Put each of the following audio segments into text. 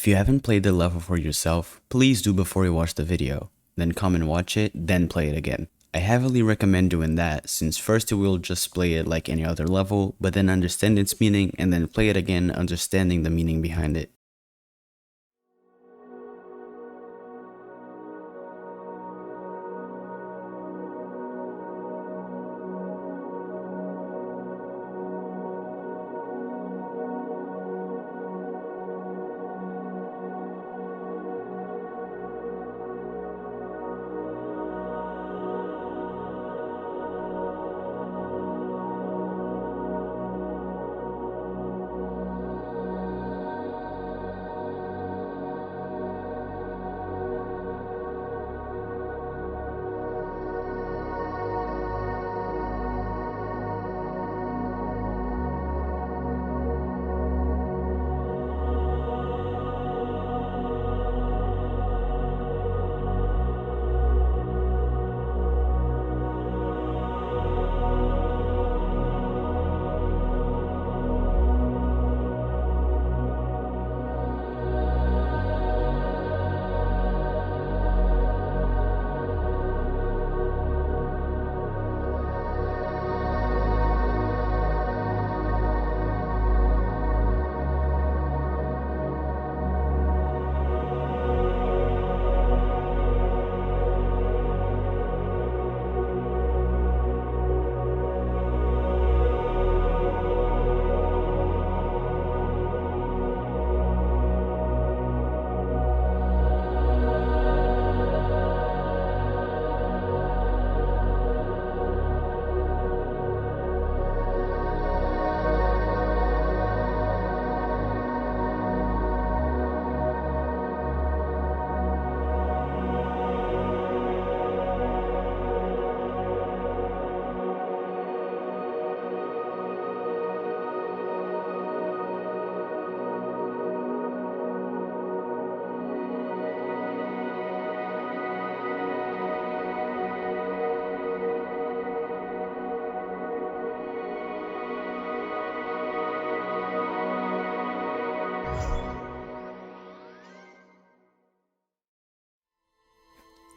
If you haven't played the level for yourself, please do before you watch the video. Then come and watch it, then play it again. I heavily recommend doing that, since first you will just play it like any other level, but then understand its meaning and then play it again understanding the meaning behind it.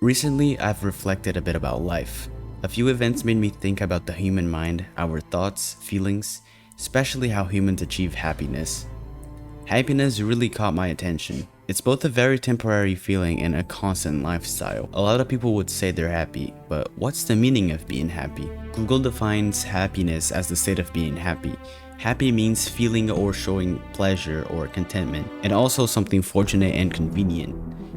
Recently, I've reflected a bit about life. A few events made me think about the human mind, our thoughts, feelings, especially how humans achieve happiness. Happiness really caught my attention. It's both a very temporary feeling and a constant lifestyle. A lot of people would say they're happy, but what's the meaning of being happy? Google defines happiness as the state of being happy. Happy means feeling or showing pleasure or contentment, and also something fortunate and convenient.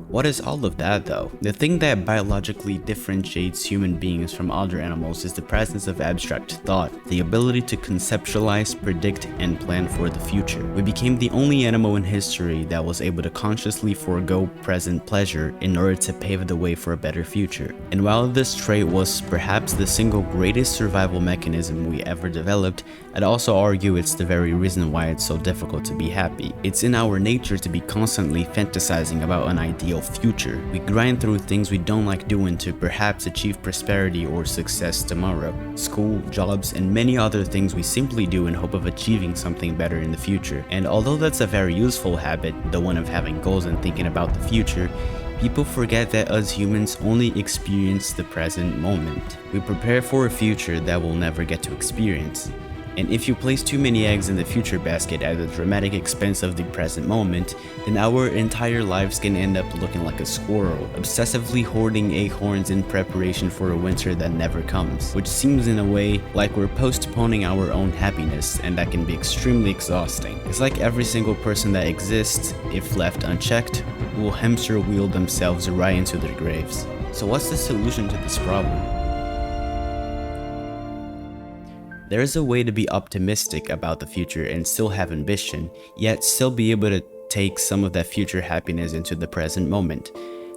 What is all of that though? The thing that biologically differentiates human beings from other animals is the presence of abstract thought, the ability to conceptualize, predict, and plan for the future. We became the only animal in history that was able to consciously forego present pleasure in order to pave the way for a better future. And while this trait was perhaps the single greatest survival mechanism we ever developed, I'd also argue it's the very reason why it's so difficult to be happy. It's in our nature to be constantly fantasizing about an ideal future. We grind through things we don't like doing to perhaps achieve prosperity or success tomorrow. School, jobs, and many other things we simply do in hope of achieving something better in the future. And although that's a very useful habit, the one of having goals and thinking about the future, people forget that us humans only experience the present moment. We prepare for a future that we'll never get to experience. And if you place too many eggs in the future basket at the dramatic expense of the present moment, then our entire lives can end up looking like a squirrel, obsessively hoarding acorns in preparation for a winter that never comes, which seems in a way like we're postponing our own happiness, and that can be extremely exhausting. It's like every single person that exists, if left unchecked, will hamster wheel themselves right into their graves. So what's the solution to this problem? There is a way to be optimistic about the future and still have ambition, yet still be able to take some of that future happiness into the present moment.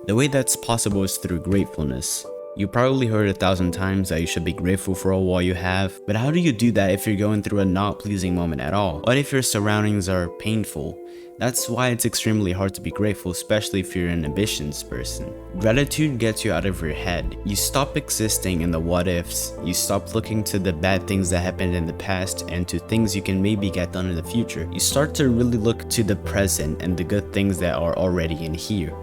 The way that's possible is through gratefulness. You probably heard 1,000 times that you should be grateful for all what you have, but how do you do that if you're going through a not pleasing moment at all? What if your surroundings are painful? That's why it's extremely hard to be grateful, especially if you're an ambitious person. Gratitude gets you out of your head. You stop existing in the what ifs. You stop looking to the bad things that happened in the past and to things you can maybe get done in the future. You start to really look to the present and the good things that are already in here.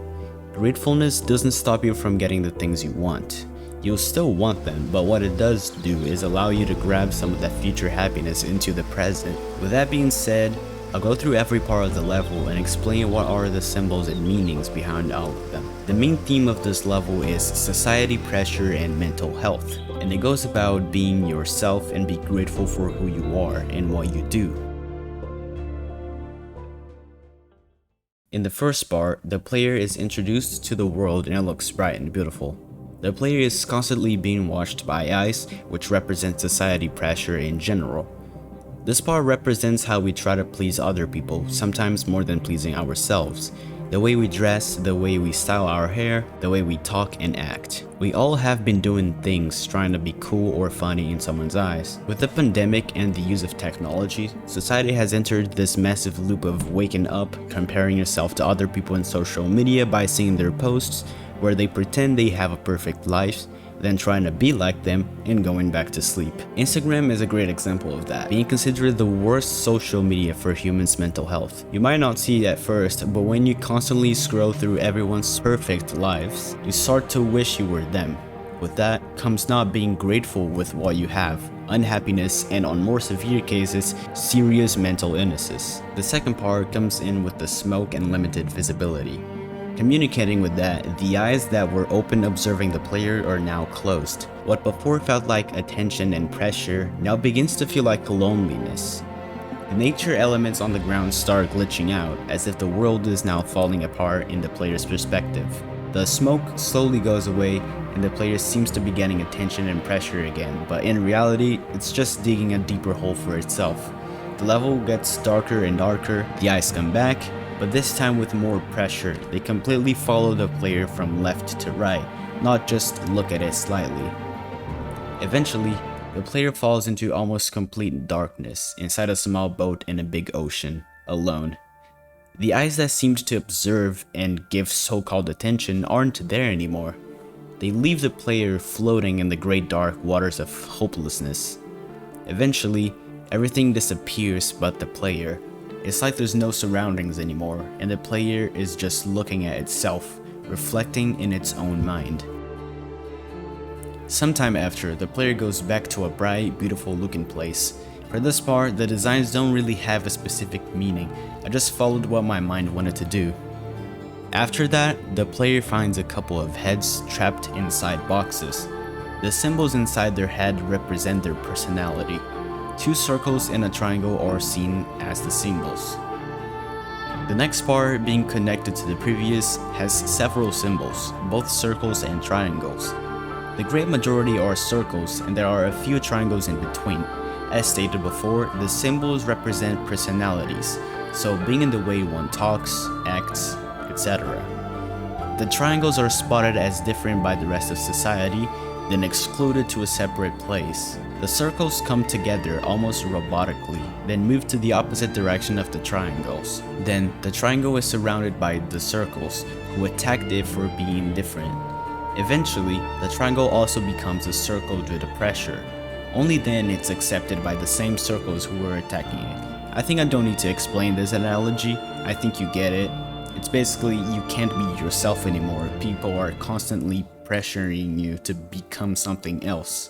Gratefulness doesn't stop you from getting the things you want. You'll still want them, but what it does do is allow you to grab some of that future happiness into the present. With that being said, I'll go through every part of the level and explain what are the symbols and meanings behind all of them. The main theme of this level is society pressure and mental health, and it goes about being yourself and be grateful for who you are and what you do. In the first part, the player is introduced to the world and it looks bright and beautiful. The player is constantly being watched by eyes, which represents society pressure in general. This part represents how we try to please other people, sometimes more than pleasing ourselves. The way we dress, the way we style our hair, the way we talk and act. We all have been doing things trying to be cool or funny in someone's eyes. With the pandemic and the use of technology, society has entered this massive loop of waking up, comparing yourself to other people in social media by seeing their posts, where they pretend they have a perfect life, then trying to be like them and going back to sleep. Instagram is a great example of that, being considered the worst social media for humans' mental health. You might not see it at first, but when you constantly scroll through everyone's perfect lives, you start to wish you were them. With that comes not being grateful with what you have, unhappiness, and on more severe cases, serious mental illnesses. The second part comes in with the smoke and limited visibility. Communicating with that, the eyes that were open observing the player are now closed. What before felt like attention and pressure now begins to feel like loneliness. The nature elements on the ground start glitching out, as if the world is now falling apart in the player's perspective. The smoke slowly goes away and the player seems to be getting attention and pressure again, but in reality, it's just digging a deeper hole for itself. The level gets darker and darker, the eyes come back, but this time with more pressure. They completely follow the player from left to right, not just look at it slightly. Eventually, the player falls into almost complete darkness inside a small boat in a big ocean, alone. The eyes that seemed to observe and give so-called attention aren't there anymore. They leave the player floating in the great dark waters of hopelessness. Eventually, everything disappears but the player. It's like there's no surroundings anymore, and the player is just looking at itself, reflecting in its own mind. Sometime after, the player goes back to a bright, beautiful looking place. For this part, the designs don't really have a specific meaning, I just followed what my mind wanted to do. After that, the player finds a couple of heads trapped inside boxes. The symbols inside their head represent their personality. 2 circles and a triangle are seen as the symbols. The next part, being connected to the previous, has several symbols, both circles and triangles. The great majority are circles and there are a few triangles in between. As stated before, the symbols represent personalities, so being in the way one talks, acts, etc. The triangles are spotted as different by the rest of society, then excluded to a separate place. The circles come together almost robotically, then move to the opposite direction of the triangles. Then, the triangle is surrounded by the circles, who attacked it for being different. Eventually, the triangle also becomes a circle due to pressure. Only then it's accepted by the same circles who were attacking it. I think I don't need to explain this analogy, I think you get it. It's basically you can't be yourself anymore, people are constantly pressuring you to become something else,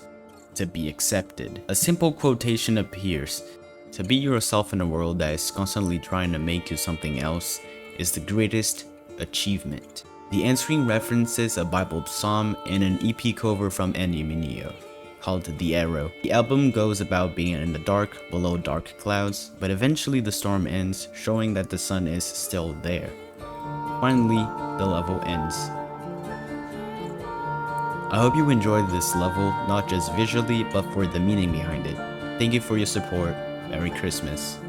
to be accepted. A simple quotation appears: to be yourself in a world that is constantly trying to make you something else is the greatest achievement. The answering references a Bible psalm and an EP cover from Andy Mineo called The Arrow. The album goes about being in the dark, below dark clouds, but eventually the storm ends, showing that the sun is still there. Finally, the level ends. I hope you enjoyed this level, not just visually, but for the meaning behind it. Thank you for your support. Merry Christmas.